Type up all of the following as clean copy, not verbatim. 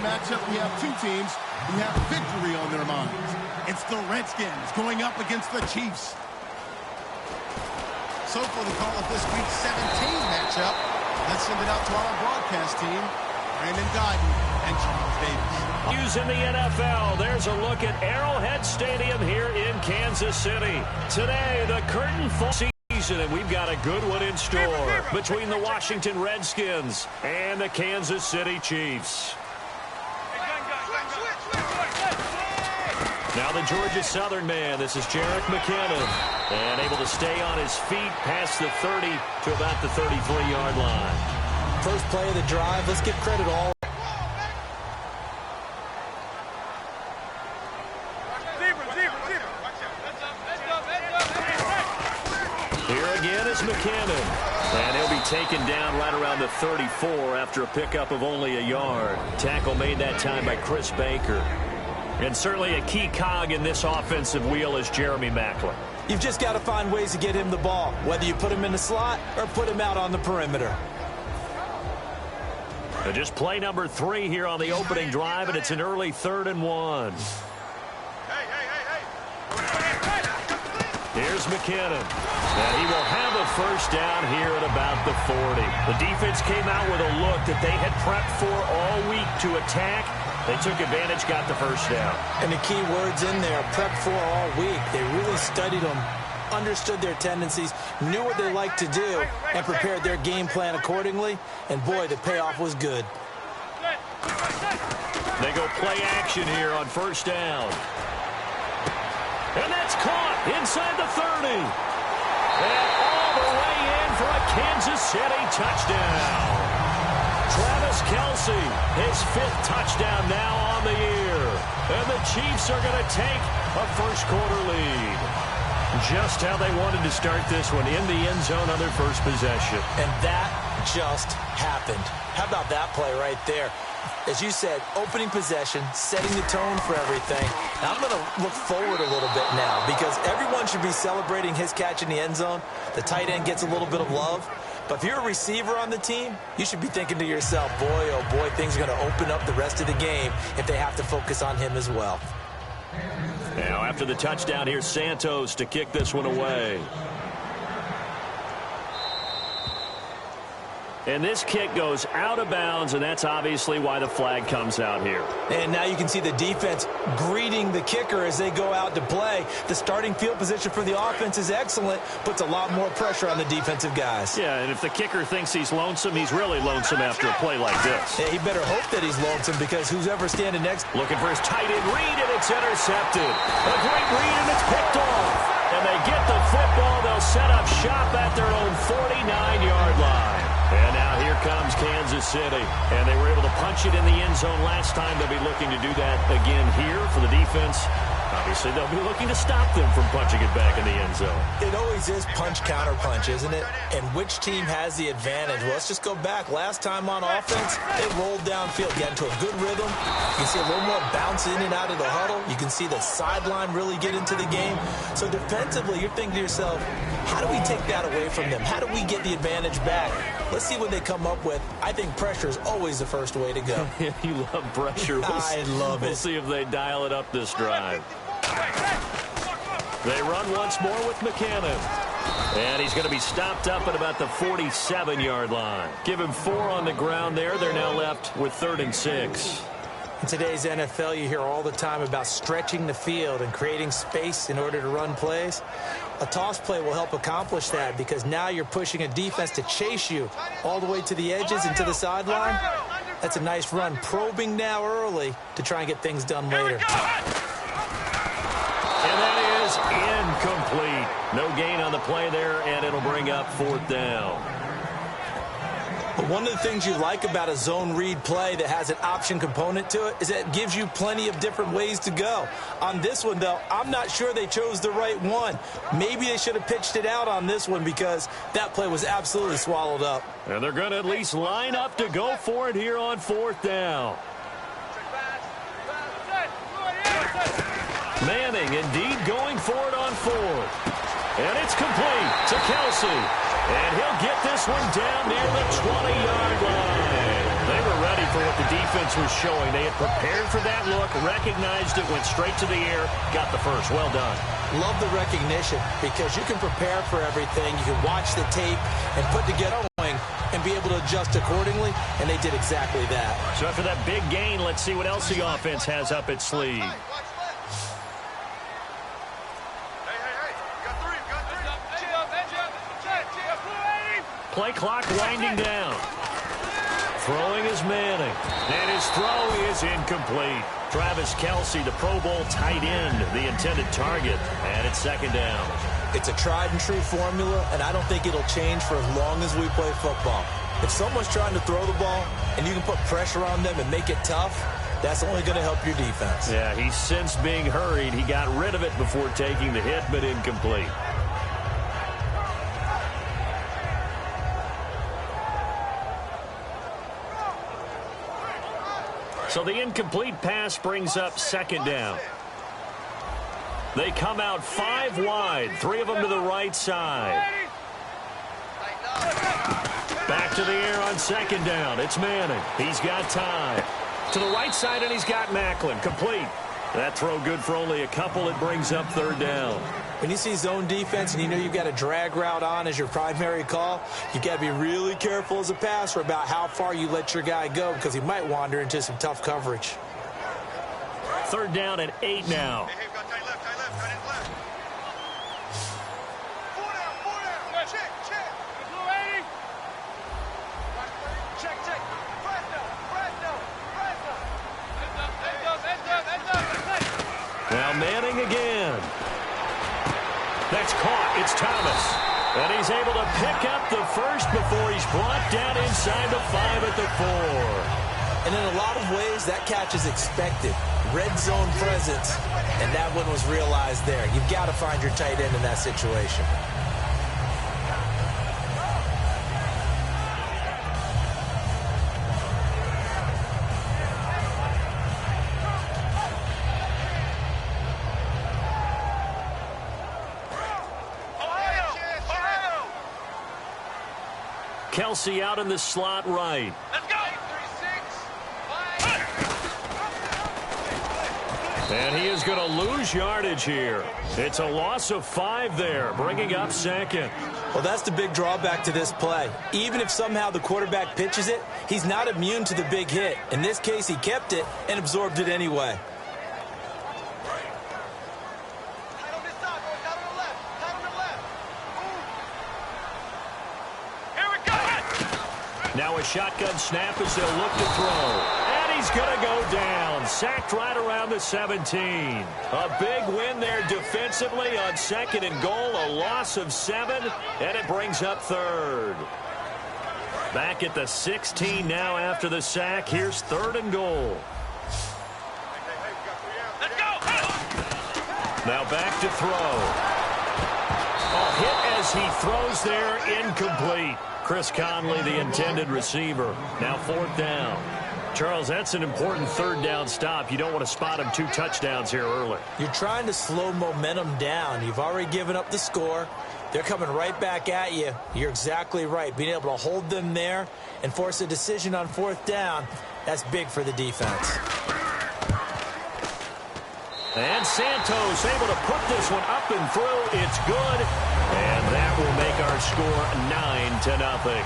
matchup, we have two teams who have victory on their minds. It's the Redskins going up against the Chiefs. So for the call of this week's 17 matchup, let's send it out to our broadcast team, Brandon Guyton and Charles Davis. News in the NFL. There's a look at Arrowhead Stadium here in Kansas City. Today, the curtain falls. And we've got a good one in store between the Washington Redskins and the Kansas City Chiefs. Now the Georgia Southern man, this is Jerick McKinnon, and able to stay on his feet past the 30 to about the 33-yard line. First play of the drive, let's give credit all. Here again is McKinnon, and he'll be taken down right around the 34 after a pickup of only a yard. Tackle made that time by Chris Baker. And certainly a key cog in this offensive wheel is Jeremy Maclin. You've just got to find ways to get him the ball, whether you put him in the slot or put him out on the perimeter. Just play number 3 here on the opening drive, and it's an early 3rd and 1. Here's McKinnon, and he will have a first down here at about the 40. The defense came out with a look that they had prepped for all week to attack. They took advantage, got the first down. And the key words in there, prepped for all week. They really studied them, understood their tendencies, knew what they liked to do, and prepared their game plan accordingly. And boy, the payoff was good. They go play action here on first down. And that's caught inside the 30. And all the way in for a Kansas City touchdown. Travis Kelce, his 5th touchdown now on the year. And the Chiefs are going to take a first-quarter lead. Just how they wanted to start this one, in the end zone on their first possession. And that just happened. How about that play right there? As you said, opening possession, setting the tone for everything. Now I'm going to look forward a little bit now because everyone should be celebrating his catch in the end zone. The tight end gets a little bit of love. But if you're a receiver on the team, you should be thinking to yourself, boy, oh boy, things are going to open up the rest of the game if they have to focus on him as well. Now after the touchdown, here's Santos to kick this one away. And this kick goes out of bounds, and that's obviously why the flag comes out here. And now you can see the defense greeting the kicker as they go out to play. The starting field position for the offense is excellent, puts a lot more pressure on the defensive guys. Yeah, and if the kicker thinks he's lonesome, he's really lonesome after a play like this. Yeah, he better hope that he's lonesome because who's ever standing next. Looking for his tight end read, and it's intercepted. A great read, and it's picked off. And they get the football. They'll set up shop at their own 49-yard line. And now here comes Kansas City. And they were able to punch it in the end zone last time. They'll be looking to do that again here for the defense. Obviously, they'll be looking to stop them from punching it back in the end zone. It always is punch-counter-punch, isn't it? And which team has the advantage? Well, let's just go back. Last time on offense, they rolled downfield, get into a good rhythm. You can see a little more bounce in and out of the huddle. You can see the sideline really get into the game. So defensively, you're thinking to yourself, how do we take that away from them? How do we get the advantage back? Let's see what they come up with. I think pressure is always the first way to go. You love pressure. I love it. We'll see if they dial it up this drive. They run once more with McKinnon. And he's going to be stopped up at about the 47-yard line. Give him 4 on the ground there. They're now left with 3rd and 6. In today's NFL, you hear all the time about stretching the field and creating space in order to run plays. A toss play will help accomplish that because now you're pushing a defense to chase you all the way to the edges and to the sideline. That's a nice run, probing now early to try and get things done later. And that is incomplete. No gain on the play there, and it'll bring up 4th down. But one of the things you like about a zone read play that has an option component to it is that it gives you plenty of different ways to go. On this one, though, I'm not sure they chose the right one. Maybe they should have pitched it out on this one because that play was absolutely swallowed up. And they're going to at least line up to go for it here on 4th down. Manning indeed going for it on 4th. And it's complete to Kelce. And he'll get this one down near the 20-yard line. They were ready for what the defense was showing. They had prepared for that look, recognized it, went straight to the air, got the first. Well done. Love the recognition because you can prepare for everything. You can watch the tape and put together and be able to adjust accordingly, and they did exactly that. So after that big gain, let's see what else the offense has up its sleeve. Play clock winding down. Throwing is Manning. And his throw is incomplete. Travis Kelce, the Pro Bowl tight end, the intended target. And it's second down. It's a tried-and-true formula, and I don't think it'll change for as long as we play football. If someone's trying to throw the ball and you can put pressure on them and make it tough, that's only going to help your defense. Yeah, he sensed being hurried. He got rid of it before taking the hit, but incomplete. So the incomplete pass brings up second down. They come out 5 wide, 3 of them to the right side. Back to the air on second down. It's Manning. He's got time. To the right side, and he's got Macklin. Complete. That throw good for only a couple. It brings up third down. When you see zone defense and you know you've got a drag route on as your primary call, you've got to be really careful as a passer about how far you let your guy go because he might wander into some tough coverage. Third down and 8 now. Now Manning again. That's caught. It's Thomas. And he's able to pick up the first before he's brought down inside the 5 at the 4. And in a lot of ways, that catch is expected. Red zone presence, and that one was realized there. You've got to find your tight end in that situation. Kelce out in the slot right. Let's go. And he is going to lose yardage here. It's a loss of 5 there, bringing up second. Well, that's the big drawback to this play. Even if somehow the quarterback pitches it, he's not immune to the big hit. In this case, he kept it and absorbed it anyway. Now a shotgun snap as they'll look to throw. And he's going to go down. Sacked right around the 17. A big win there defensively on second and goal. A loss of 7, and it brings up third. Back at the 16 now after the sack. Here's third and goal. Let's go. Now back to throw. A hit as he throws there, incomplete. Chris Conley, the intended receiver. Now fourth down. Charles, that's an important third down stop. You don't want to spot him 2 touchdowns here early. You're trying to slow momentum down. You've already given up the score. They're coming right back at you. You're exactly right. Being able to hold them there and force a decision on fourth down, that's big for the defense. And Santos able to put this one up and through. It's good. And that will make our score 9-0.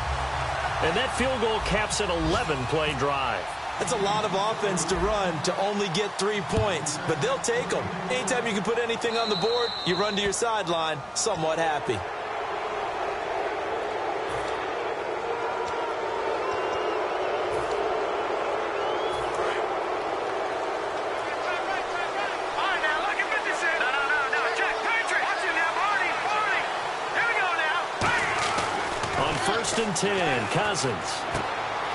And that field goal caps an 11-play drive. That's a lot of offense to run to only get 3 points, but they'll take them. Anytime you can put anything on the board, you run to your sideline somewhat happy. First and 10, Cousins.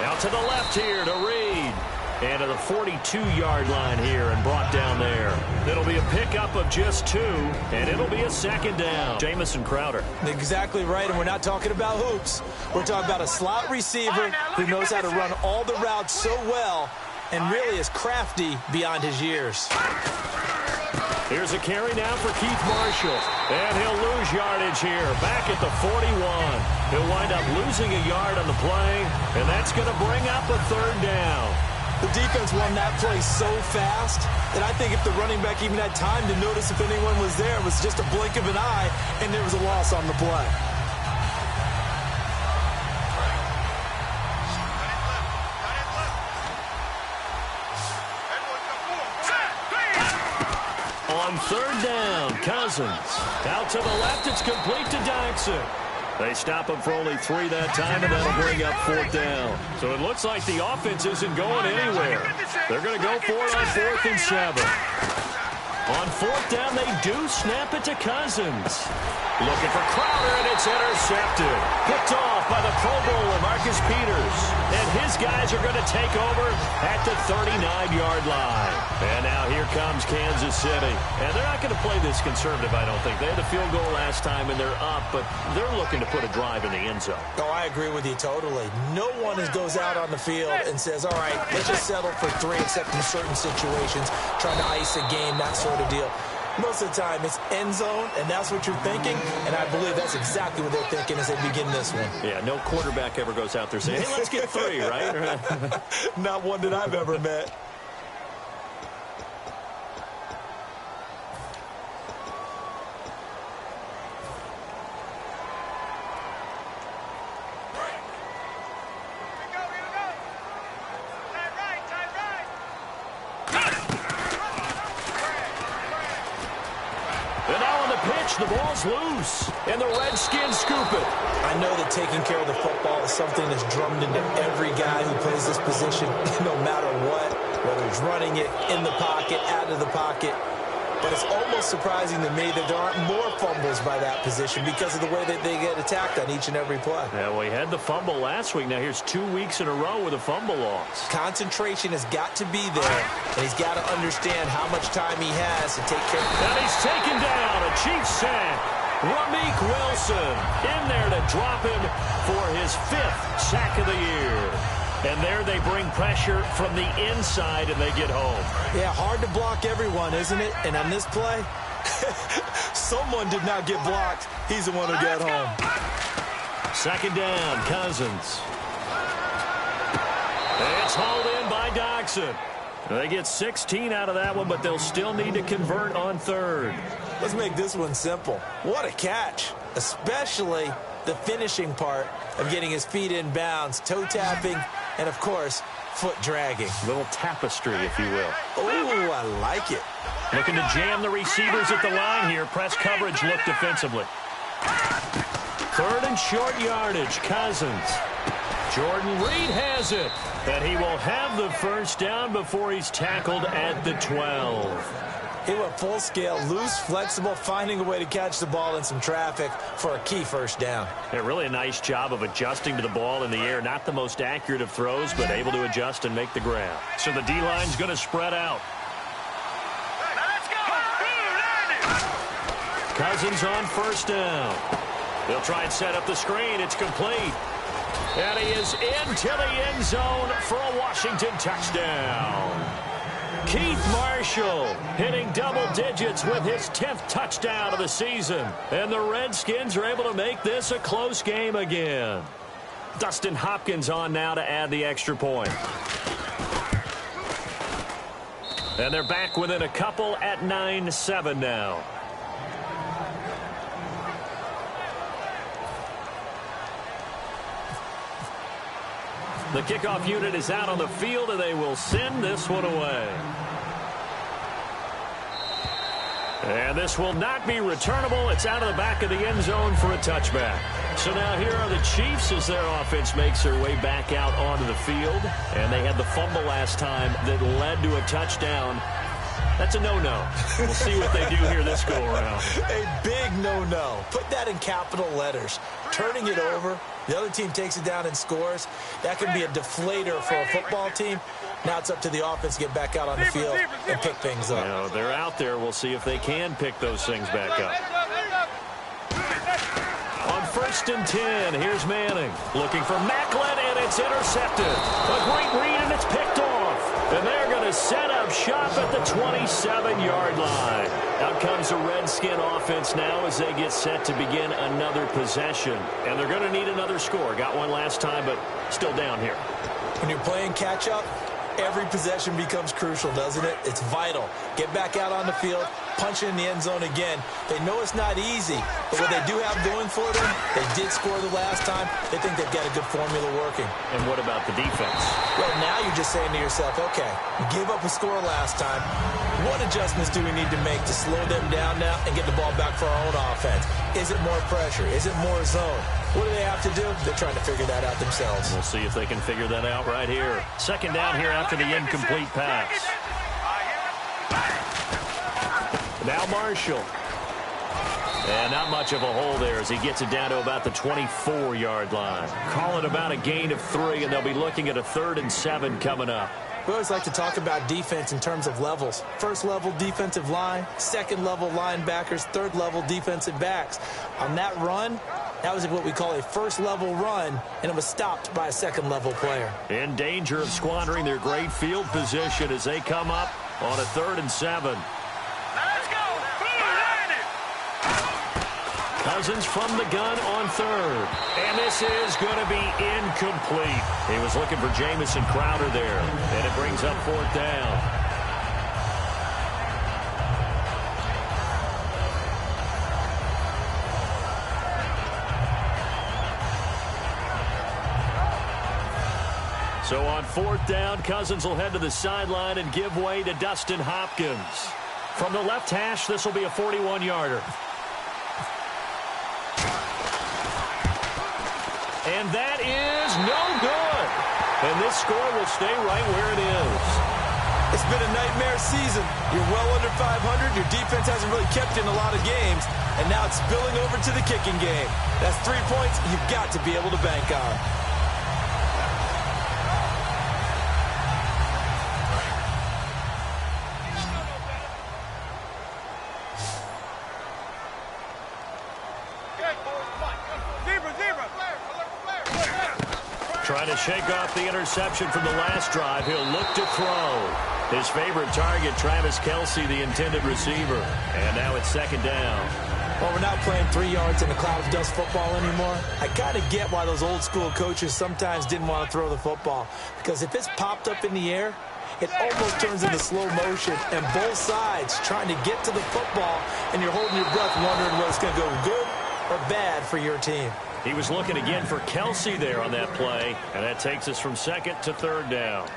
Out to the left here to Reed. And to the 42-yard line here and brought down there. It'll be a pickup of just 2, and it'll be a second down. Jamison Crowder. Exactly right, and we're not talking about hoops. We're talking about a slot receiver who knows how to run all the routes so well and really is crafty beyond his years. Here's a carry now for Keith Marshall. And he'll lose yardage here. Back at the 41. He'll wind up losing a yard on the play. And that's going to bring up a third down. The defense won that play so fast that I think if the running back even had time to notice if anyone was there, it was just a blink of an eye, and there was a loss on the play. On third down, Cousins. Out to the left, it's complete to Dodson. They stop him for only 3 that time, and that'll bring up fourth down. So it looks like the offense isn't going anywhere. They're going to go for it on 4th and 7. On 4th down, they do snap it to Cousins. Looking for Crowder, and it's intercepted. Picked off by the Pro Bowler, Marcus Peters. And his guys are going to take over at the 39-yard line. And now here comes Kansas City. And they're not going to play this conservative, I don't think. They had a field goal last time, and they're up, but they're looking to put a drive in the end zone. Oh, I agree with you totally. No one goes out on the field and says, all right, let's just settle for 3, except in certain situations, trying to ice a game, that sort of deal. Most of the time, it's end zone, and that's what you're thinking, and I believe that's exactly what they're thinking as they begin this one. Yeah, no quarterback ever goes out there saying, hey, let's get 3, right? Not one that I've ever met. The ball's loose, and the Redskins scoop it. I know that taking care of the football is something that's drummed into every guy who plays this position, no matter what, whether he's running it, in the pocket, out of the pocket. But it's almost surprising to me that there aren't more fumbles by that position because of the way that they get attacked on each and every play. Yeah, well, he had the fumble last week. Now here's 2 weeks in a row with a fumble loss. Concentration has got to be there, and he's got to understand how much time he has to take care of it. And he's taken down, a Chiefs sack. Rameek Wilson in there to drop him for his 5th sack of the year. And there they bring pressure from the inside, and they get home. Yeah, hard to block everyone, isn't it? And on this play, someone did not get blocked. He's the one who got home. Second down, Cousins. It's hauled in by Dodson. They get 16 out of that one, but they'll still need to convert on third. Let's make this one simple. What a catch, especially the finishing part of getting his feet in bounds, toe tapping, and, of course, foot dragging. Little tapestry, if you will. Oh, I like it. Looking to jam the receivers at the line here. Press coverage look defensively. 3rd and short yardage, Cousins. Jordan Reed has it. And he will have the first down before he's tackled at the 12. He went full scale, loose, flexible, finding a way to catch the ball in some traffic for a key first down. Yeah, really a nice job of adjusting to the ball in the air. Not the most accurate of throws, but able to adjust and make the grab. So the D-line's going to spread out. Let's go. Cousins on first down. They'll try and set up the screen. It's complete. And he is into the end zone for a Washington touchdown. Keith Marshall hitting double digits with his 10th touchdown of the season. And the Redskins are able to make this a close game again. Dustin Hopkins on now to add the extra point. And they're back within a couple at 9-7 now. The kickoff unit is out on the field, and they will send this one away. And this will not be returnable. It's out of the back of the end zone for a touchback. So now here are the Chiefs as their offense makes their way back out onto the field. And they had the fumble last time that led to a touchdown. That's a no-no. We'll see what they do here this go-around. A big no-no. Put that in capital letters. Turning it over, the other team takes it down and scores. That can be a deflator for a football team. Now it's up to the offense to get back out on the field and pick things up. You know, they're out there. We'll see if they can pick those things back up. On 1st and 10, here's Manning. Looking for Macklin, and it's intercepted. A great read, and it's picked off. And they're going to set up shop at the 27-yard line. Out comes the Redskin offense now as they get set to begin another possession. And they're going to need another score. Got one last time, but still down here. When you're playing catch-up, every possession becomes crucial, doesn't it? It's vital. Get back out on the field, punch it in the end zone again. They know it's not easy, but what they do have going for them, they did score the last time. They think they've got a good formula working. And what about the defense? Well, now you're just saying to yourself, okay, we gave up a score last time. What adjustments do we need to make to slow them down now and get the ball back for our own offense? Is it more pressure? Is it more zone? What do they have to do? They're trying to figure that out themselves. We'll see if they can figure that out right here. Second down here after the incomplete pass. Now Marshall. And not much of a hole there as he gets it down to about the 24-yard line. Call it about a gain of 3, and they'll be looking at a 3rd and 7 coming up. We always like to talk about defense in terms of levels. First level defensive line, second level linebackers, third level defensive backs. On that run, that was what we call a first level run, and it was stopped by a second level player. In danger of squandering their great field position as they come up on a 3rd and 7. Cousins from the gun on 3rd. And this is going to be incomplete. He was looking for Jamison Crowder there. And it brings up 4th down. So on 4th down, Cousins will head to the sideline and give way to Dustin Hopkins. From the left hash, this will be a 41-yarder. And that is no good. And this score will stay right where it is. It's been a nightmare season. You're well under 500. Your defense hasn't really kept in a lot of games. And now it's spilling over to the kicking game. That's 3 points you've got to be able to bank on. Trying to shake off the interception from the last drive. He'll look to throw. His favorite target, Travis Kelce, the intended receiver. And now it's 2nd down. Well, we're not playing 3 yards in a cloud of dust football anymore. I kind of get why those old school coaches sometimes didn't want to throw the football. Because if it's popped up in the air, it almost turns into slow motion. And both sides trying to get to the football, and you're holding your breath wondering whether it's going to go good or bad for your team. He was looking again for Kelce there on that play, and that takes us from 2nd to 3rd down.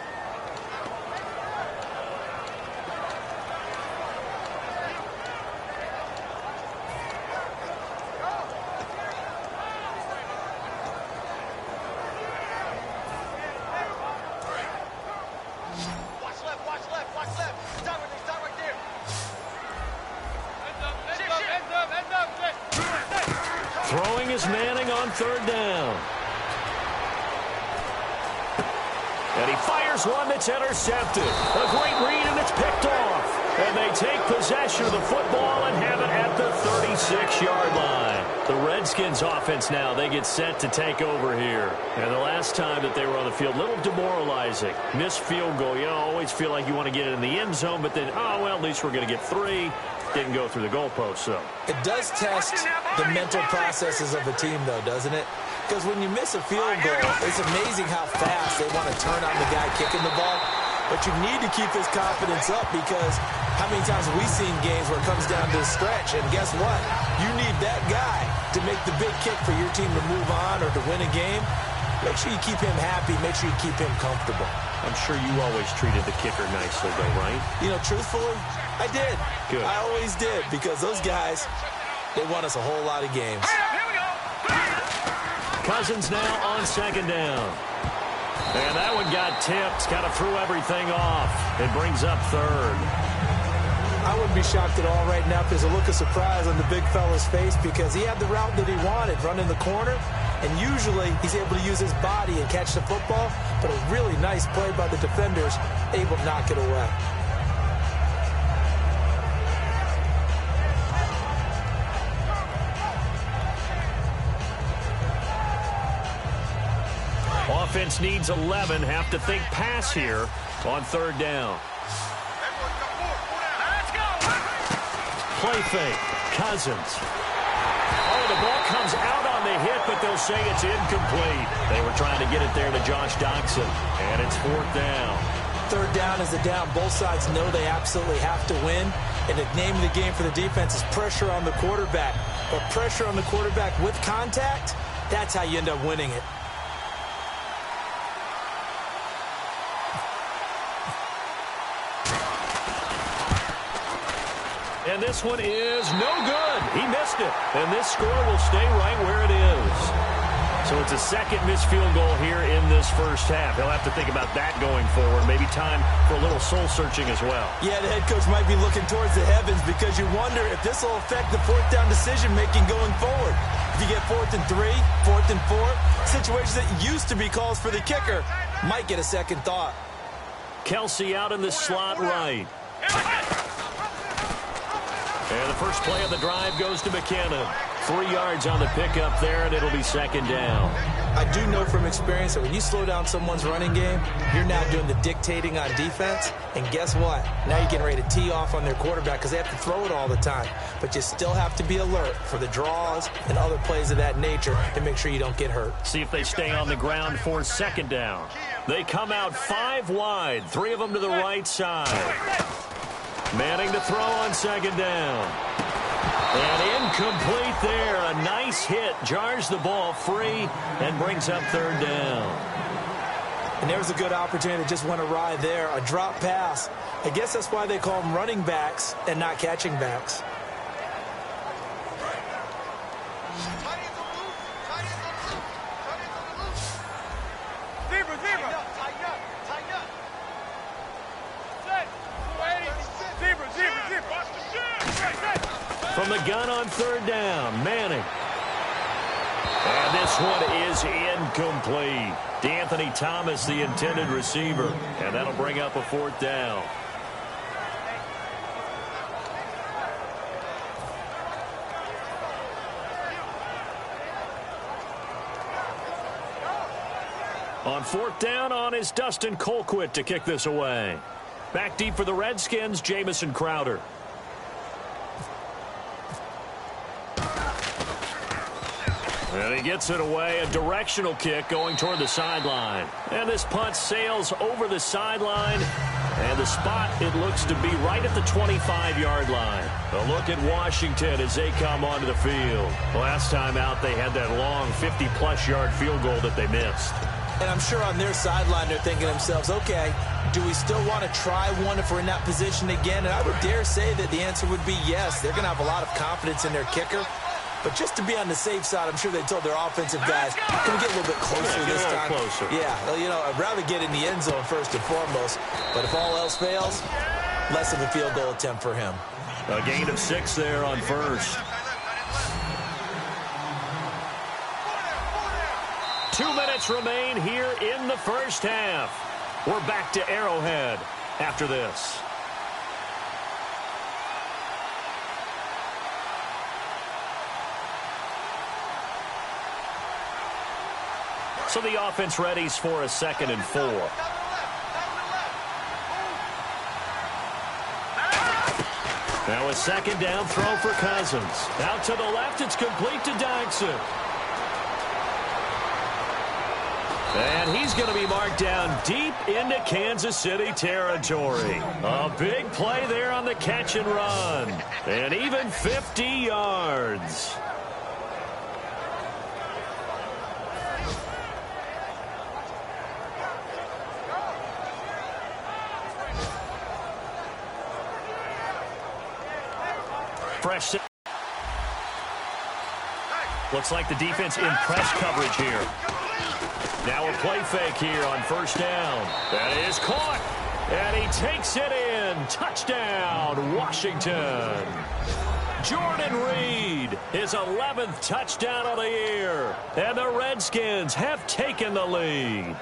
Throwing is Manning on 3rd down. And he fires one that's intercepted. A great read, and it's picked off. And they take possession of the football and have it at the 36-yard line. The Redskins offense now, they get set to take over here. And the last time that they were on the field, a little demoralizing. Missed field goal. You always feel like you want to get it in the end zone, but then, oh, well, at least we're going to get 3. Didn't go through the goalpost, though. It does test the mental processes of a team, though, doesn't it? Because when you miss a field goal, it's amazing how fast they want to turn on the guy kicking the ball. But you need to keep his confidence up, because how many times have we seen games where it comes down to a stretch? And guess what? You need that guy to make the big kick for your team to move on or to win a game. Make sure you keep him happy. Make sure you keep him comfortable. I'm sure you always treated the kicker nicely, though, right? You know, truthfully, I did. Good. I always did, because those guys, they won us a whole lot of games. Cousins now on 2nd down. And that one got tipped, kind of threw everything off. It brings up 3rd. I wouldn't be shocked at all right now if there's a look of surprise on the big fella's face, because he had the route that he wanted, running the corner, and usually he's able to use his body and catch the football, but a really nice play by the defenders, able to knock it away. offense needs 11. Have to think pass here on third down. Play fake. Cousins. Oh, the ball comes out on the hit, but they'll say it's incomplete. They were trying to get it there to Josh Doxson, and it's fourth down. Third down is a down. Both sides know they absolutely have to win. And the name of the game for the defense is pressure on the quarterback. But pressure on the quarterback with contact, that's how you end up winning it. And this one is no good. He missed it. And this score will stay right where it is. So it's a second missed field goal here in this first half. He'll have to think about that going forward. Maybe time for a little soul-searching as well. Yeah, the head coach might be looking towards the heavens because you wonder if this will affect the fourth down decision-making going forward. If you get 4th and 3, 4th and 4, situations that used to be calls for the kicker might get a second thought. Kelsey out in the slot right. And the first play of the drive goes to McKinnon. 3 yards on the pickup there, and it'll be second down. I do know from experience that when you slow down someone's running game, you're now doing the dictating on defense. And guess what? Now you're getting ready to tee off on their quarterback because they have to throw it all the time. But you still have to be alert for the draws and other plays of that nature to make sure you don't get hurt. See if they stay on the ground for second down. They come out 5 wide, 3 of them to the right side. Manning to throw on second down. And incomplete there. A nice hit. Jars the ball free and brings up third down. And there's a good opportunity that just went awry there. A drop pass. I guess that's why they call them running backs and not catching backs. From the gun on third down, Manning. And this one is incomplete. D'Anthony Thomas, the intended receiver. And that'll bring up a fourth down. On fourth down is Dustin Colquitt to kick this away. Back deep for the Redskins, Jamison Crowder. And he gets it away, a directional kick going toward the sideline. And this punt sails over the sideline. And the spot, it looks to be right at the 25-yard line. A look at Washington as they come onto the field. Last time out, they had that long 50-plus yard field goal that they missed. And I'm sure on their sideline, they're thinking to themselves, okay, do we still want to try one if we're in that position again? And I would dare say that the answer would be yes. They're going to have a lot of confidence in their kicker. But just to be on the safe side, I'm sure they told their offensive guys, can we get a little bit closer this time? Closer. Yeah, well, you know, I'd rather get in the end zone first and foremost. But if all else fails, less of a field goal attempt for him. A gain of 6 there on first. 2 minutes remain here in the first half. We're back to Arrowhead after this. So the offense readies for a 2nd and 4. Now a second down throw for Cousins. Out to the left, it's complete to Doxson. And he's going to be marked down deep into Kansas City territory. A big play there on the catch and run. And even 50 yards. Fresh. Looks like the defense in press coverage here. Now a play fake here on first down. That is caught. And he takes it in. Touchdown, Washington. Jordan Reed, his 11th touchdown of the year. And the Redskins have taken the lead.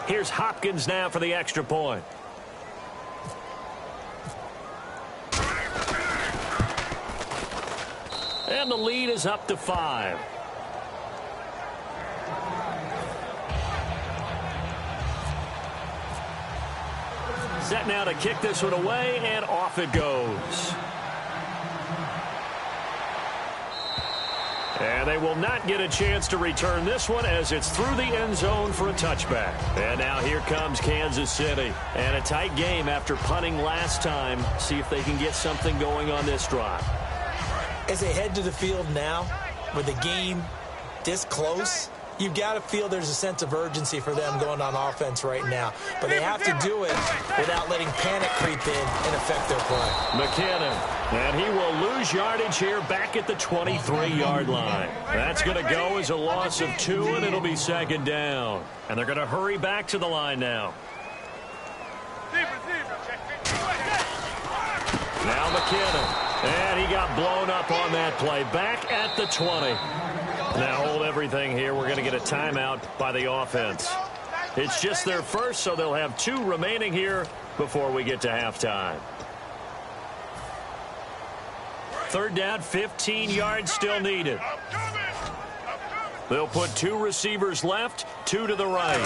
Here's Hopkins now for the extra point. And the lead is up to 5. Set now to kick this one away, and off it goes. And they will not get a chance to return this one as it's through the end zone for a touchback. And now here comes Kansas City. And a tight game after punting last time. See if they can get something going on this drive. As they head to the field now, with the game this close, you've got to feel there's a sense of urgency for them going on offense right now. But they have to do it without letting panic creep in and affect their play. McKinnon, and he will lose yardage here back at the 23-yard line. That's going to go as a loss of 2, and it'll be second down. And they're going to hurry back to the line now. Now McKinnon. And he got blown up on that play. Back at the 20. Now hold everything here. We're going to get a timeout by the offense. It's just their first, so they'll have 2 remaining here before we get to halftime. Third down, 15 yards still needed. They'll put 2 receivers left, 2 to the right.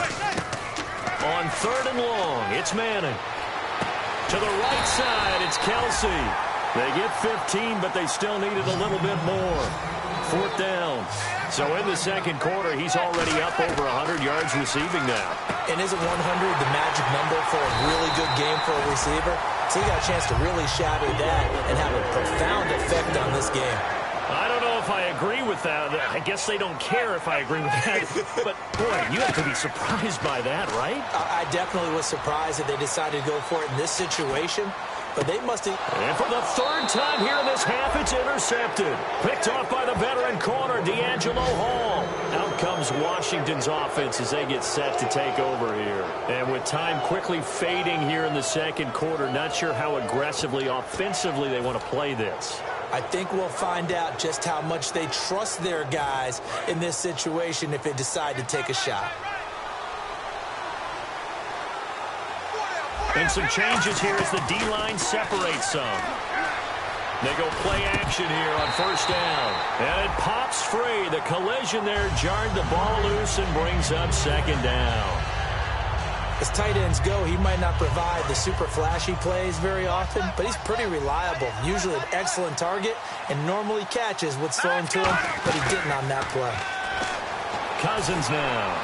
On 3rd and long, it's Manning. To the right side, it's Kelsey. They get 15, but they still needed a little bit more. 4th down. So in the second quarter, he's already up over 100 yards receiving now. And isn't 100 the magic number for a really good game for a receiver? So he got a chance to really shatter that and have a profound effect on this game. I don't know if I agree with that. I guess they don't care if I agree with that. But, boy, you have to be surprised by that, right? I definitely was surprised that they decided to go for it in this situation. But they must have... And for the 3rd time here in this half, it's intercepted. Picked off by the veteran corner, D'Angelo Hall. Out comes Washington's offense as they get set to take over here. And with time quickly fading here in the second quarter, not sure how aggressively, offensively they want to play this. I think we'll find out just how much they trust their guys in this situation if they decide to take a shot. And some changes here as the D-line separates some. They go play action here on 1st down. And it pops free. The collision there jarred the ball loose and brings up 2nd down. As tight ends go, he might not provide the super flashy plays very often, but he's pretty reliable. Usually an excellent target and normally catches what's thrown to him, but he didn't on that play. Cousins now.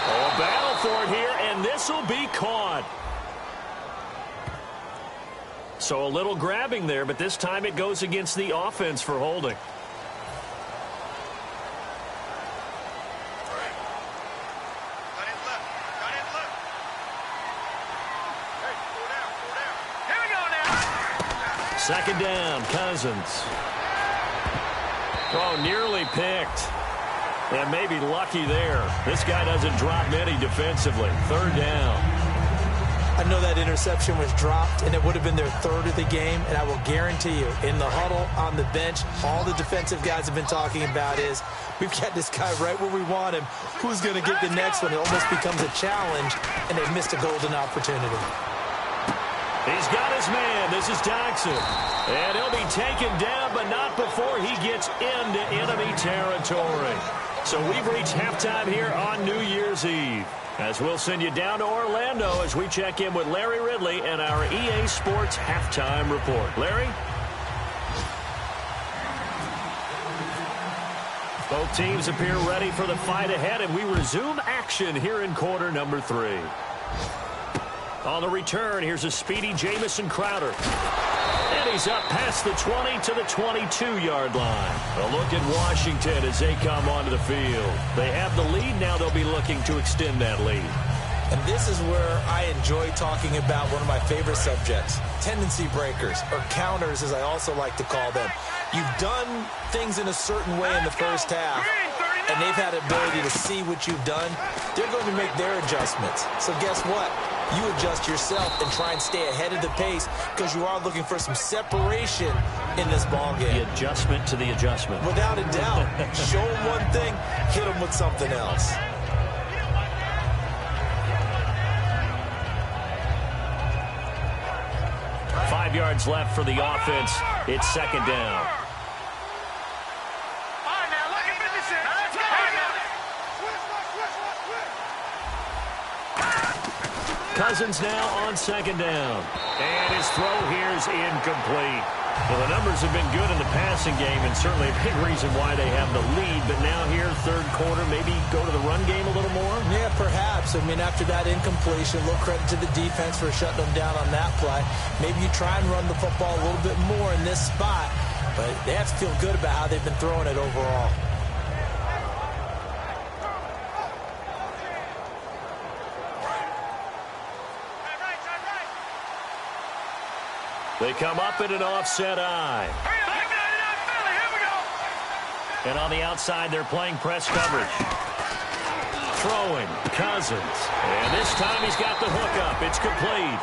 Oh, a battle for it here, and this will be caught. So a little grabbing there, but this time it goes against the offense for holding. Second down, Cousins. Oh, nearly picked. And maybe lucky there. This guy doesn't drop many defensively. 3rd down. I know that interception was dropped, and it would have been their 3rd of the game, and I will guarantee you, in the huddle, on the bench, all the defensive guys have been talking about is, we've got this guy right where we want him. Who's going to get the next one? It almost becomes a challenge, and they've missed a golden opportunity. He's got his man. This is Jackson. And he'll be taken down, but not before he gets into enemy territory. So we've reached halftime here on New Year's Eve. As we'll send you down to Orlando as we check in with Larry Ridley and our EA Sports Halftime Report. Larry? Both teams appear ready for the fight ahead, and we resume action here in quarter number 3. On the return, here's a speedy Jamison Crowder. And he's up past the 20 to the 22-yard line. A look at Washington as they come onto the field. They have the lead. Now they'll be looking to extend that lead. And this is where I enjoy talking about one of my favorite subjects, tendency breakers, or counters as I also like to call them. You've done things in a certain way in the first half, and they've had the ability to see what you've done. They're going to make their adjustments. So guess what? You adjust yourself and try and stay ahead of the pace because you are looking for some separation in this ball game. The adjustment to the adjustment. Without a doubt. Show them one thing, hit them with something else. Five yards left for the offense. It's 2nd down. Cousins now on second down. And his throw here is incomplete. Well, the numbers have been good in the passing game, and certainly a big reason why they have the lead. But now here, third quarter, maybe go to the run game a little more? Yeah, perhaps. I mean, after that incompletion, a little credit to the defense for shutting them down on that play. Maybe you try and run the football a little bit more in this spot, but they have to feel good about how they've been throwing it overall. They come up in an offset eye. And on the outside, they're playing press coverage. Throwing, Cousins. And this time he's got the hook up. It's complete.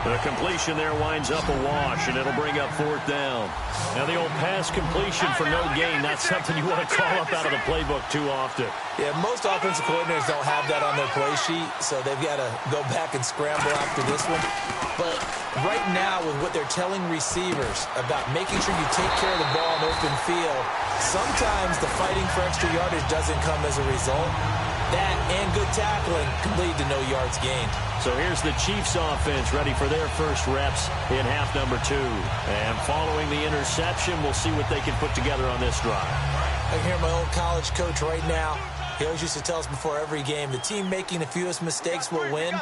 The completion there winds up a wash, and it'll bring up fourth down. Now the old pass completion for no gain, not something you want to call up out of the playbook too often. Yeah, most offensive coordinators don't have that on their play sheet, so they've got to go back and scramble after this one. But right now, with what they're telling receivers about making sure you take care of the ball in open field, sometimes the fighting for extra yardage doesn't come as a result. That and good tackling can lead to no yards gained. So here's the Chiefs offense ready for their first reps in half number 2. And following the interception, we'll see what they can put together on this drive. I hear my old college coach right now. He always used to tell us before every game, the team making the fewest mistakes will win.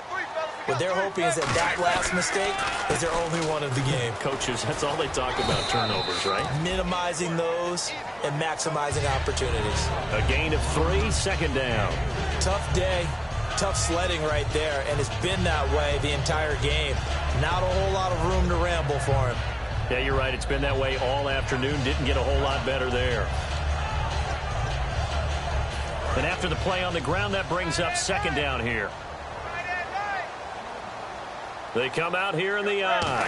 What they're hoping is that last mistake is their only one of the game. Coaches, that's all they talk about, turnovers, right? Minimizing those and maximizing opportunities. A gain of 3, second down. Tough day, tough sledding right there, and it's been that way the entire game. Not a whole lot of room to ramble for him. Yeah, you're right. It's been that way all afternoon. Didn't get a whole lot better there. And after the play on the ground, that brings up second down here. They come out here in the eye.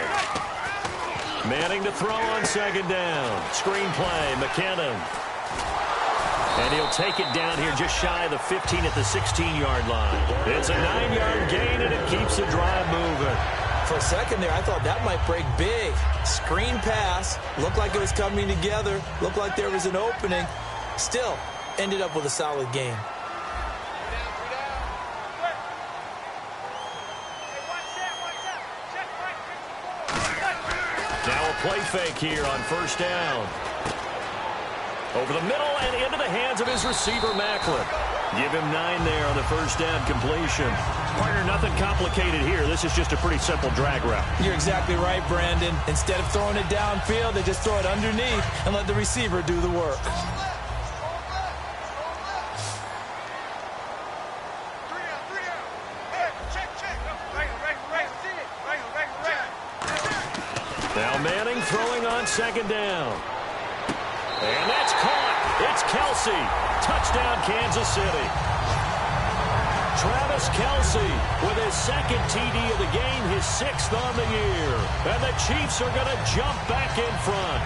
Manning to throw on second down. Screen play, McKinnon. And he'll take it down here just shy of the 15 at the 16-yard line. It's a 9-yard gain, and it keeps the drive moving. For a second there, I thought that might break big. Screen pass. Looked like it was coming together. Looked like there was an opening. Still, ended up with a solid gain. Now a play fake here on first down. Over the middle and into the hands of his receiver, Macklin. Give him 9 there on the first down completion. Partner, nothing complicated here. This is just a pretty simple drag route. You're exactly right, Brandon. Instead of throwing it downfield, they just throw it underneath and let the receiver do the work. Now Manning throwing on second down. And that's caught. It's Kelsey. Touchdown, Kansas City. Travis Kelsey with his second TD of the game, his 6th on the year. And the Chiefs are going to jump back in front.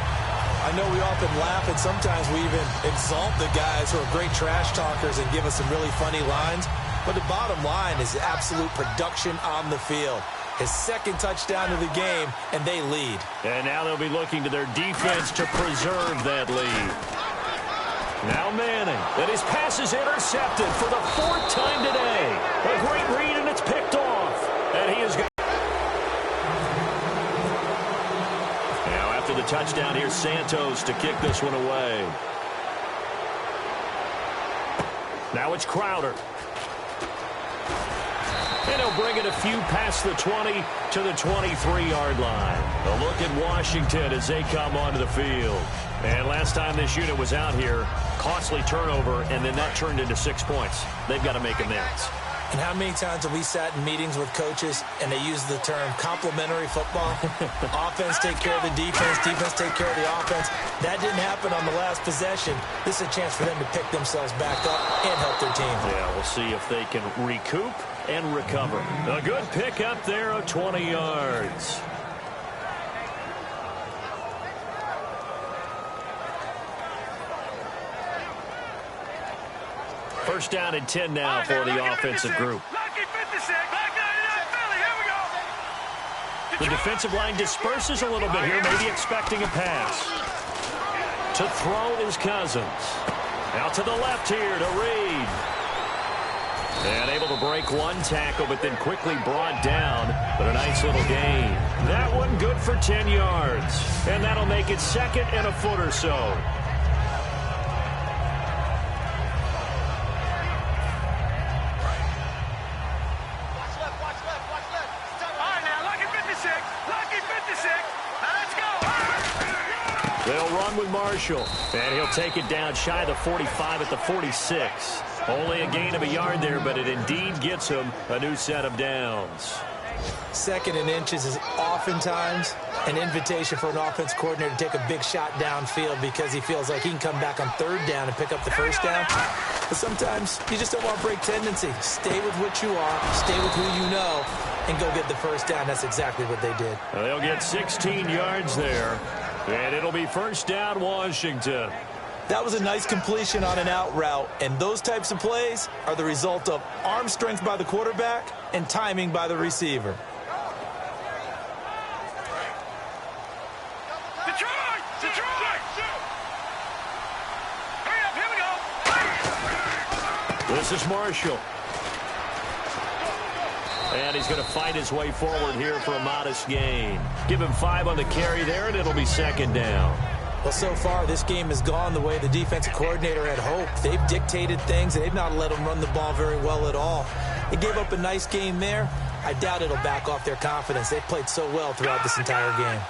I know we often laugh, and sometimes we even exalt the guys who are great trash talkers and give us some really funny lines. But the bottom line is absolute production on the field. His 2nd touchdown of the game, and they lead. And now they'll be looking to their defense to preserve that lead. Now Manning, and his pass is intercepted for the 4th time today. A great read, and it's picked off. And he is got. Now after the touchdown, here's Santos to kick this one away. Now it's Crowder. And he'll bring it a few past the 20 to the 23-yard line. A look at Washington as they come onto the field. And last time this unit was out here, costly turnover, and then that turned into 6 points. They've got to make amends. And how many times have we sat in meetings with coaches and they use the term complementary football? Offense take care of the defense, defense take care of the offense. That didn't happen on the last possession. This is a chance for them to pick themselves back up and help their team. Yeah, we'll see if they can recoup and recover. A good pick up there of 20 yards. First down and 10 now for the offensive group. The defensive line disperses a little bit here, maybe expecting a pass. To throw is Cousins. Out to the left here to Reed. And able to break one tackle, but then quickly brought down. But a nice little gain. That one good for 10 yards. And that'll make it second and a foot or so. They'll run with Marshall, and he'll take it down shy of the 45 at the 46. Only a gain of a yard there, but it indeed gets him a new set of downs. Second and inches is oftentimes an invitation for an offense coordinator to take a big shot downfield because he feels like he can come back on third down and pick up the first down. But sometimes you just don't want to break tendency. Stay with what you are, stay with who you know, and go get the first down. That's exactly what they did. Well, they'll get 16 yards there. And it'll be first down, Washington. That was a nice completion on an out route, and those types of plays are the result of arm strength by the quarterback and timing by the receiver. Detroit! Detroit! Hurry up, here we go! This is Marshall. And he's going to fight his way forward here for a modest gain. Give him 5 on the carry there, and it'll be second down. Well, so far, this game has gone the way the defensive coordinator had hoped. They've dictated things, and they've not let them run the ball very well at all. They gave up a nice game there. I doubt it'll back off their confidence. They've played so well throughout this entire game.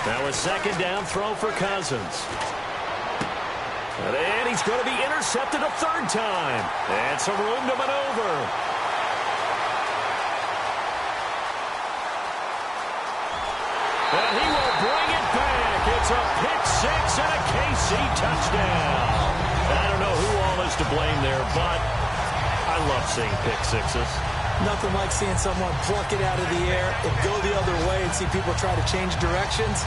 Now a second down throw for Cousins. And he's going to be intercepted a third time. And some room to maneuver. And he will bring it back. It's a pick six and a KC touchdown. And I don't know who all is to blame there, but I love seeing pick sixes. Nothing like seeing someone pluck it out of the air and go the other way and see people try to change directions.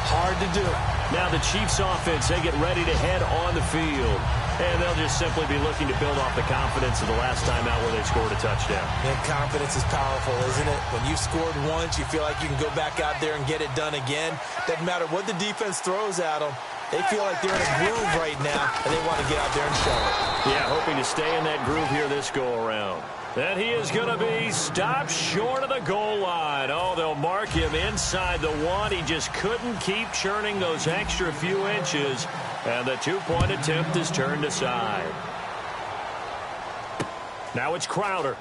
Hard to do. Now the Chiefs offense, they get ready to head on the field. And they'll just simply be looking to build off the confidence of the last time out where they scored a touchdown. And confidence is powerful, isn't it? When you've scored once, you feel like you can go back out there and get it done again. Doesn't matter what the defense throws at them. They feel like they're in a groove right now, and they want to get out there and show it. Yeah, hoping to stay in that groove here this go-around. And he is going to be stopped short of the goal line. Oh, they'll mark him inside the one. He just couldn't keep churning those extra few inches. And the two-point attempt is turned aside. Now it's Crowder.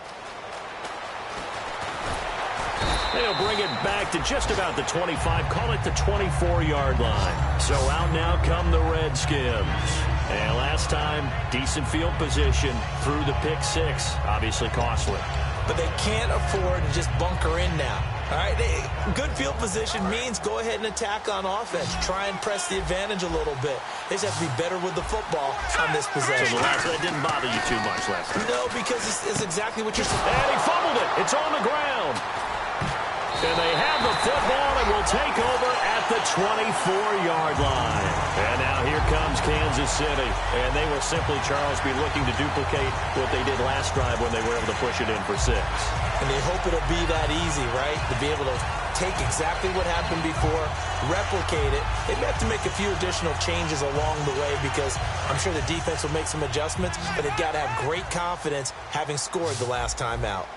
They'll bring it back to just about the 25, call it the 24-yard line. So out now come the Redskins. And last time, decent field position through the pick six. Obviously costly. But they can't afford to just bunker in now. All right, good field position means go ahead and attack on offense. Try and press the advantage a little bit. They just have to be better with the football on this possession. So that didn't bother you too much last time? No, because it's exactly what you're saying. And he fumbled it. It's on the ground. And they have the football and will take over at the 24-yard line. And now here comes Kansas City. And they will simply, Charles, be looking to duplicate what they did last drive when they were able to push it in for 6. And they hope it'll be that easy, right? To be able to take exactly what happened before, replicate it. They may have to make a few additional changes along the way because I'm sure the defense will make some adjustments, but they've got to have great confidence having scored the last time out.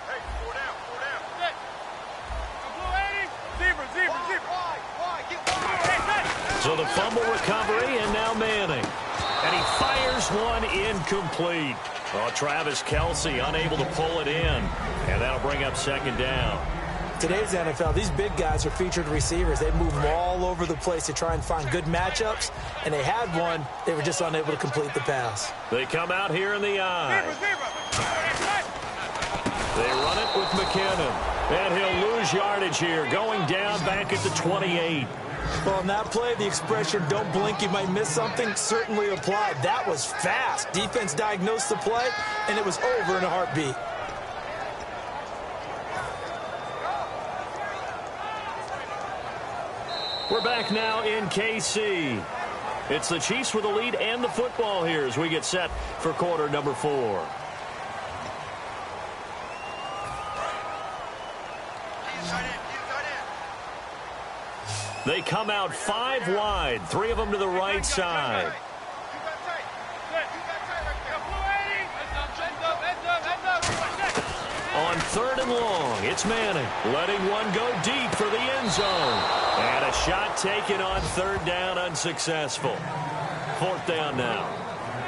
So the fumble recovery, and now Manning. And he fires one incomplete. Oh, Travis Kelce unable to pull it in. And that'll bring up second down. Today's NFL, these big guys are featured receivers. They move them all over the place to try and find good matchups. And they had one. They were just unable to complete the pass. They come out here in the eye. They run it with McKinnon. And he'll lose yardage here, going down back at the 28. Well, on that play, the expression, don't blink, you might miss something, certainly applied. That was fast. Defense diagnosed the play, and it was over in a heartbeat. We're back now in KC. It's the Chiefs with the lead and the football here as we get set for quarter number 4. They come out 5 wide, 3 of them to the right side. On 3rd and long, it's Manning, letting one go deep for the end zone. And a shot taken on 3rd down, unsuccessful. 4th down now.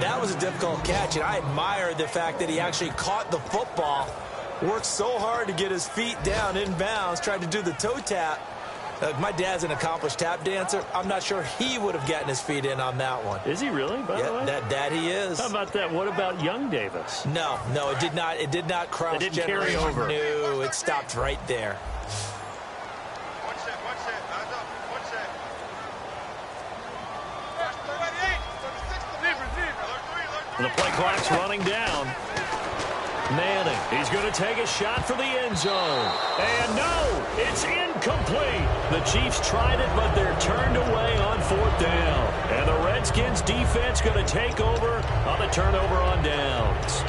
That was a difficult catch, and I admire the fact that he actually caught the football, worked so hard to get his feet down inbounds, tried to do the toe tap. My dad's an accomplished tap dancer. I'm not sure he would have gotten his feet in on that one. Is he really, by the way? That he is. How about that? What about young Davis? No, it did not. It did not cross. It didn't carry over. No, it stopped right there. The play clock's running down. Manning, he's going to take a shot for the end zone. And no, it's incomplete. The Chiefs tried it, but they're turned away on 4th down. And the Redskins defense going to take over on the turnover on downs.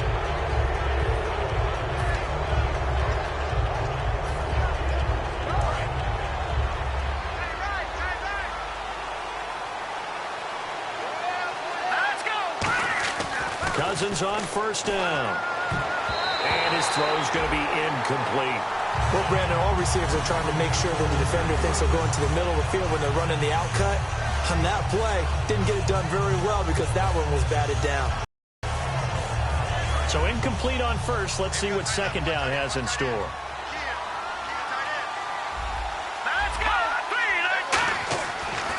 Cousins on 1st down. And his throw is going to be incomplete. Well, Brandon, all receivers are trying to make sure that the defender thinks they're going to the middle of the field when they're running the out cut. On that play, didn't get it done very well because that one was batted down. So incomplete on 1st. Let's see what 2nd down has in store.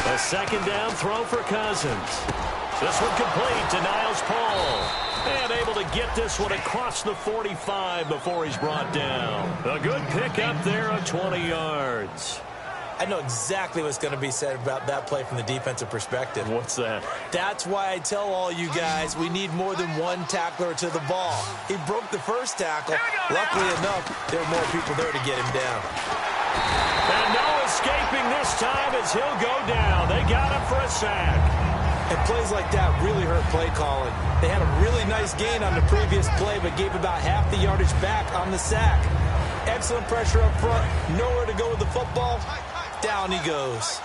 A 2nd down throw for Cousins. This one complete to Niles Paul. And able to get this one across the 45 before he's brought down. A good pickup there of 20 yards. I know exactly what's going to be said about that play from the defensive perspective. What's that? That's why I tell all you guys we need more than one tackler to the ball. He broke the first tackle. Luckily enough, there were more people there to get him down. And no escaping this time as he'll go down. They got him for a sack. And plays like that really hurt play calling. They had a really nice gain on the previous play, but gave about half the yardage back on the sack. Excellent pressure up front. Nowhere to go with the football. Down he goes.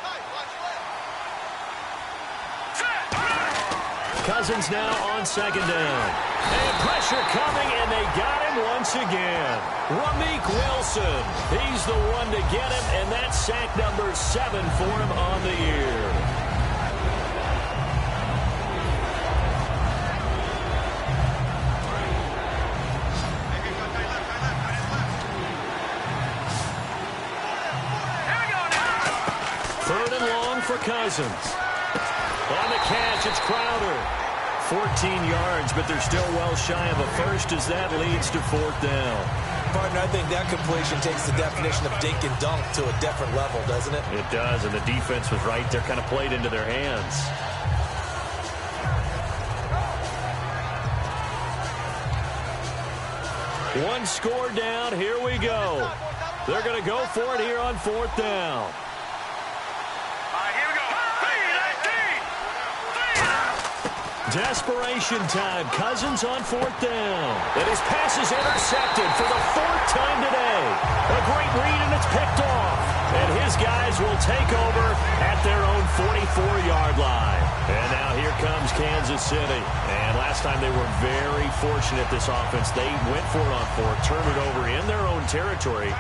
Cousins now on 2nd down. And pressure coming, and they got him once again. Ramik Wilson. He's the one to get him, and that's sack number 7 for him on the year. For Cousins. On the catch, it's Crowder. 14 yards, but they're still well shy of a first as that leads to 4th down. Partner, I think that completion takes the definition of dink and dunk to a different level, doesn't it? It does, and the defense was right there, kind of played into their hands. One score down, here we go. They're going to go for it here on 4th down. Desperation time. Cousins on 4th down. And his pass is intercepted for the 4th time today. A great read, and it's picked off. And his guys will take over at their own 44-yard line. And now here comes Kansas City. And last time they were very fortunate, this offense. They went for it on 4th, turned it over in their own territory.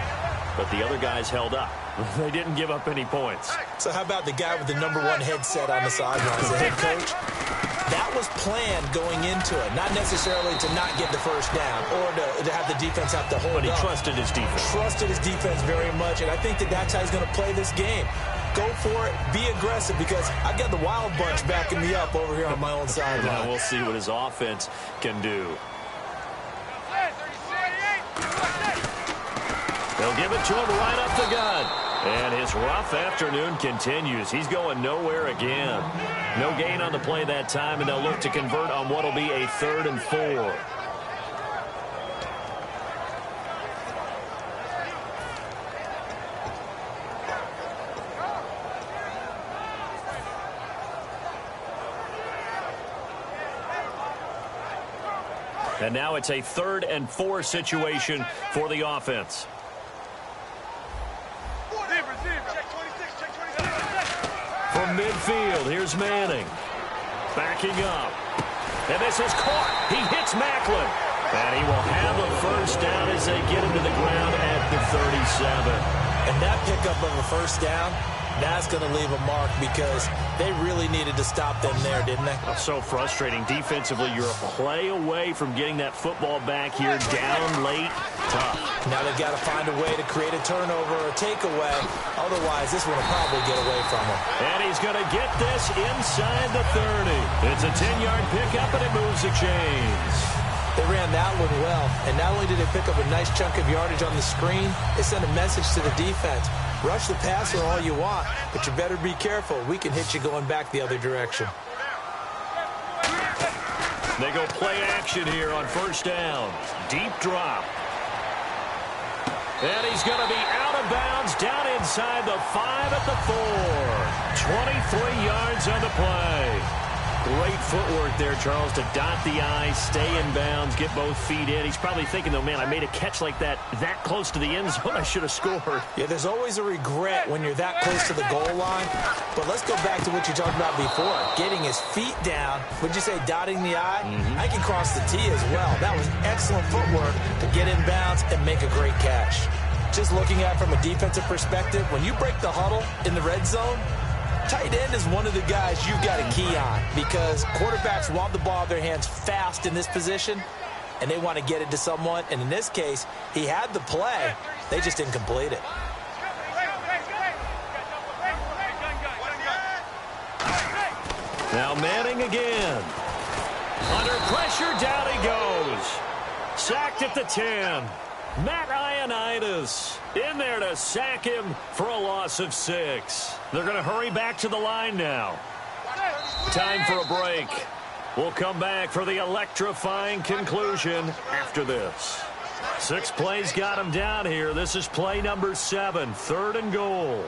But the other guys held up. They didn't give up any points. So how about the guy with the #1 headset on the sidelines, the head coach? That was planned going into it, not necessarily to not get the first down or to have the defense have to hold up. But he trusted his defense. Trusted his defense very much, and I think that's how he's going to play this game. Go for it, be aggressive, because I've got the wild bunch backing me up over here on my own sideline. Now we'll see what his offense can do. They'll give it to him right up the gut. And his rough afternoon continues. He's going nowhere again. No gain on the play that time, and they'll look to convert on what will be a 3rd and 4. And now it's a 3rd and 4 situation for the offense. From midfield, here's Manning. Backing up. And this is caught. He hits Macklin. And he will have a first down as they get him to the ground at the 37. And that pickup of a first down, that's going to leave a mark because they really needed to stop them there, didn't they? So frustrating. Defensively, you're a play away from getting that football back here down late. Tough. Now they've got to find a way to create a turnover or takeaway. Otherwise, this one will probably get away from him. And he's going to get this inside the 30. It's a 10-yard pickup, and it moves the chains. They ran that one well, and not only did they pick up a nice chunk of yardage on the screen, they sent a message to the defense. Rush the passer all you want, but you better be careful. We can hit you going back the other direction. They go play action here on first down. Deep drop. And he's going to be out of bounds down inside the 5 at the 4. 23 yards on the play. Great footwork there, Charles, to dot the I, stay in bounds, get both feet in. He's probably thinking, though, man, I made a catch like that close to the end zone. I should have scored. Yeah, there's always a regret when you're that close to the goal line. But let's go back to what you talked about before, getting his feet down. Would you say dotting the I? I can cross the T as well. That was excellent footwork to get in bounds and make a great catch. Just looking at it from a defensive perspective, when you break the huddle in the red zone, tight end is one of the guys you've got a key on because quarterbacks want the ball in their hands fast in this position, and they want to get it to someone. And in this case, he had the play. They just didn't complete it. Now Manning again. Under pressure, down he goes. Sacked at the 10. Matt Ioannidis in there to sack him for a loss of 6. They're going to hurry back to the line now. Time for a break. We'll come back for the electrifying conclusion after this. 6 plays got him down here. This is play number 7, 3rd and goal.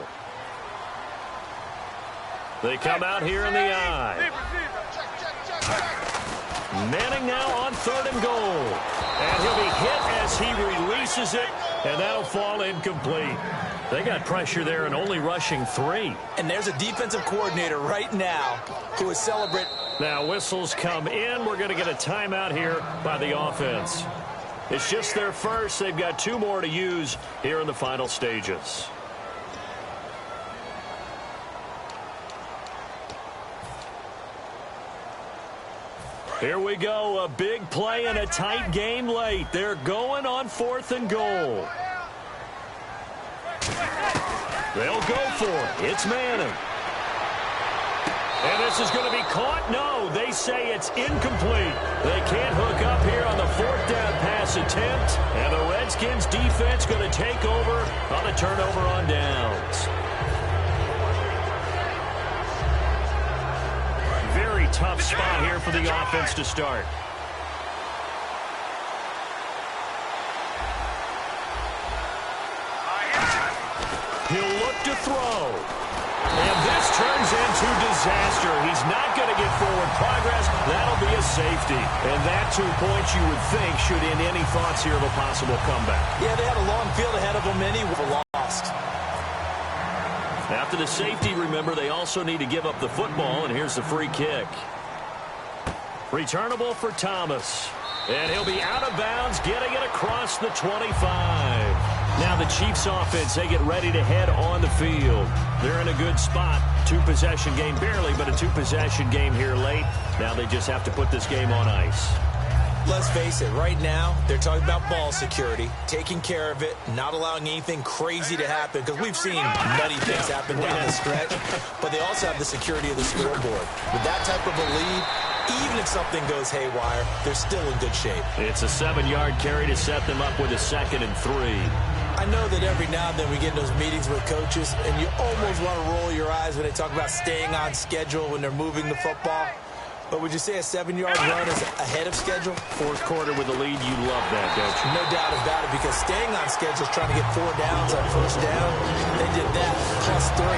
They come out here in the I. Manning now on 3rd and goal. And he'll be hit as he releases it, and that'll fall incomplete. They got pressure there and only rushing 3. And there's a defensive coordinator right now who is celebrating. Now whistles come in. We're going to get a timeout here by the offense. It's just their first. They've got 2 more to use here in the final stages. Here we go, a big play and a tight game late. They're going on 4th and goal. They'll go for it. It's Manning. And this is going to be caught. No, they say it's incomplete. They can't hook up here on the 4th down pass attempt. And the Redskins defense going to take over on the turnover on downs. Very tough spot here for the offense to start. He'll look to throw. And this turns into disaster. He's not going to get forward progress. That'll be a safety. And that 2 points you would think should end any thoughts here of a possible comeback. Yeah, they had a long field ahead of them. Many were lost. After the safety, remember, they also need to give up the football, and here's the free kick. Returnable for Thomas. And he'll be out of bounds, getting it across the 25. Now the Chiefs offense, they get ready to head on the field. They're in a good spot. 2-possession game, barely, but a 2-possession game here late. Now they just have to put this game on ice. Let's face it, right now, they're talking about ball security, taking care of it, not allowing anything crazy to happen, because we've seen nutty things happen down the stretch, but they also have the security of the scoreboard. With that type of a lead, even if something goes haywire, they're still in good shape. It's a 7-yard carry to set them up with a 2nd and 3. I know that every now and then we get in those meetings with coaches, and you almost want to roll your eyes when they talk about staying on schedule when they're moving the football. But would you say a 7-yard run is ahead of schedule? 4th quarter with a lead, you love that, don't you? No doubt about it, because staying on schedule is trying to get 4 downs on 1st down. They did that, plus 3.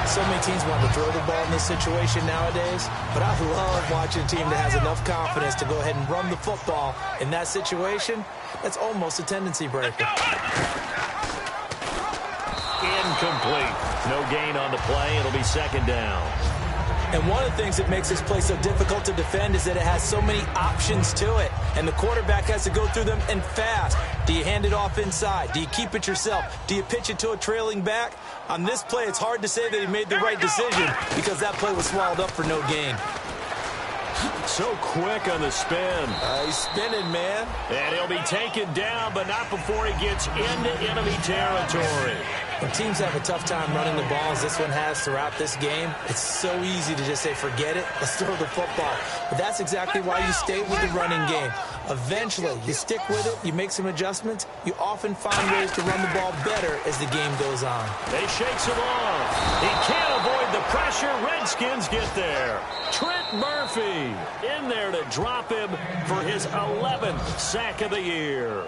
So many teams want to throw the ball in this situation nowadays, but I love watching a team that has enough confidence to go ahead and run the football in that situation. That's almost a tendency breaker. incomplete. No gain on the play. It'll be second down. And one of the things that makes this play so difficult to defend is that it has so many options to it. And the quarterback has to go through them and fast. Do you hand it off inside? Do you keep it yourself? Do you pitch it to a trailing back? On this play, it's hard to say that he made the right decision because that play was swallowed up for no gain. So quick on the spin. He's spinning, man. And he'll be taken down, but not before he gets into enemy territory. When teams have a tough time running the ball, as this one has throughout this game, it's so easy to just say, forget it, let's throw the football. But that's exactly why you stay with the running game. Eventually, you stick with it, you make some adjustments, you often find ways to run the ball better as the game goes on. They shakes him off. He can't avoid the pressure. Redskins get there. Trent Murphy in there to drop him for his 11th sack of the year.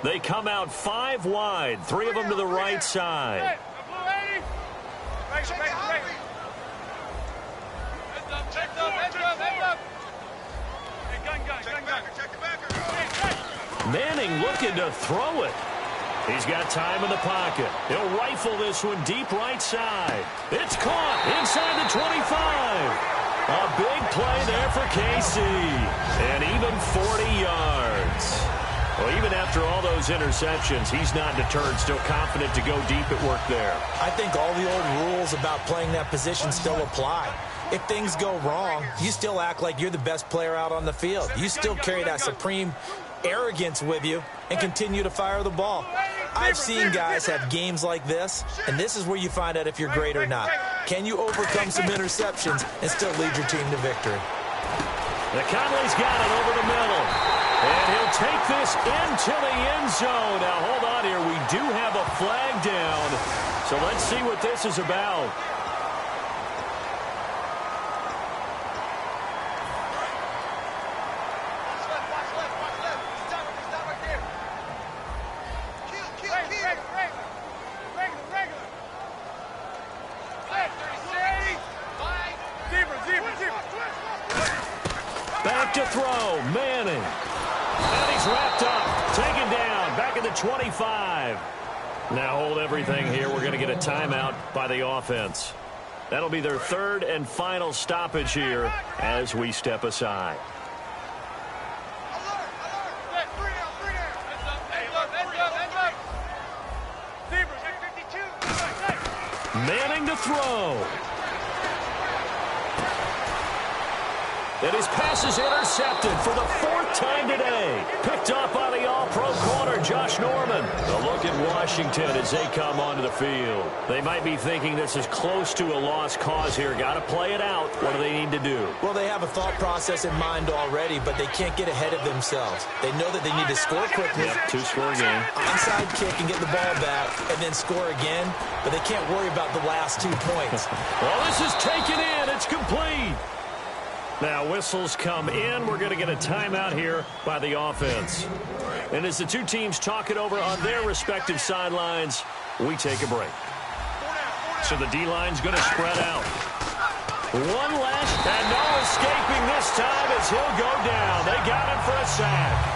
They come out 5 wide, 3 of them to the right side. Manning looking to throw it. He's got time in the pocket. He'll rifle this one deep right side. It's caught inside the 25. A big play there for KC. And even 40 yards. Well, even after all those interceptions, he's not deterred, still confident to go deep at work there. I think all the old rules about playing that position still apply. If things go wrong, you still act like you're the best player out on the field. You still carry that supreme arrogance with you and continue to fire the ball. I've seen guys have games like this, and this is where you find out if you're great or not. Can you overcome some interceptions and still lead your team to victory? The Conley's got it over the middle. And he'll take this into the end zone. Now, hold on here. We do have a flag down. So let's see what this is about. Back to throw. Manning. And he's wrapped up, taken down, back at the 25. Now hold everything here. We're going to get a timeout by the offense. That'll be their 3rd and final stoppage here as we step aside. Manning to throw. And his pass is intercepted for the 4th time today. Picked up by the all-pro corner, Josh Norman. A look at Washington as they come onto the field. They might be thinking this is close to a lost cause here. Got to play it out. What do they need to do? Well, they have a thought process in mind already, but they can't get ahead of themselves. They know that they need to score quickly. Yep, 2-score game. Onside kick and get the ball back and then score again, but they can't worry about the last 2 points. Well, this is taken in. It's complete. Now whistles come in. We're going to get a timeout here by the offense. And as the two teams talk it over on their respective sidelines, we take a break. So the D-line's going to spread out. One last, and no escaping this time as he'll go down. They got him for a sack.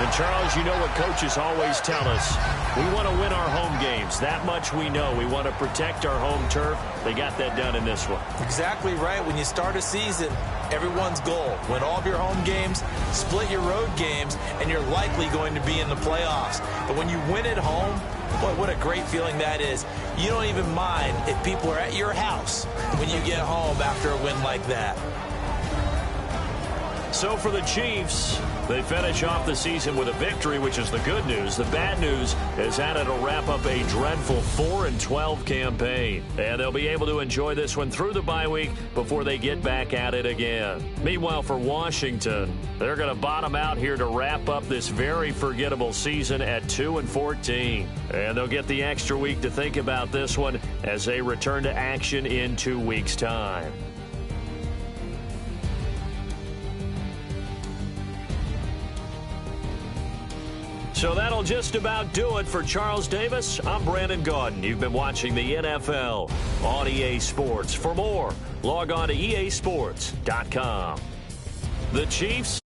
And, Charles, you know what coaches always tell us. We want to win our home games. That much we know. We want to protect our home turf. They got that done in this one. Exactly right. When you start a season, everyone's goal, win all of your home games, split your road games, and you're likely going to be in the playoffs. But when you win at home, boy, what a great feeling that is. You don't even mind if people are at your house when you get home after a win like that. So for the Chiefs, they finish off the season with a victory, which is the good news. The bad news is that it'll wrap up a dreadful 4-12 campaign. And they'll be able to enjoy this one through the bye week before they get back at it again. Meanwhile, for Washington, they're going to bottom out here to wrap up this very forgettable season at 2-14. And they'll get the extra week to think about this one as they return to action in 2 weeks' time. So that'll just about do it for Charles Davis. I'm Brandon Gaudin. You've been watching the NFL on EA Sports. For more, log on to easports.com. The Chiefs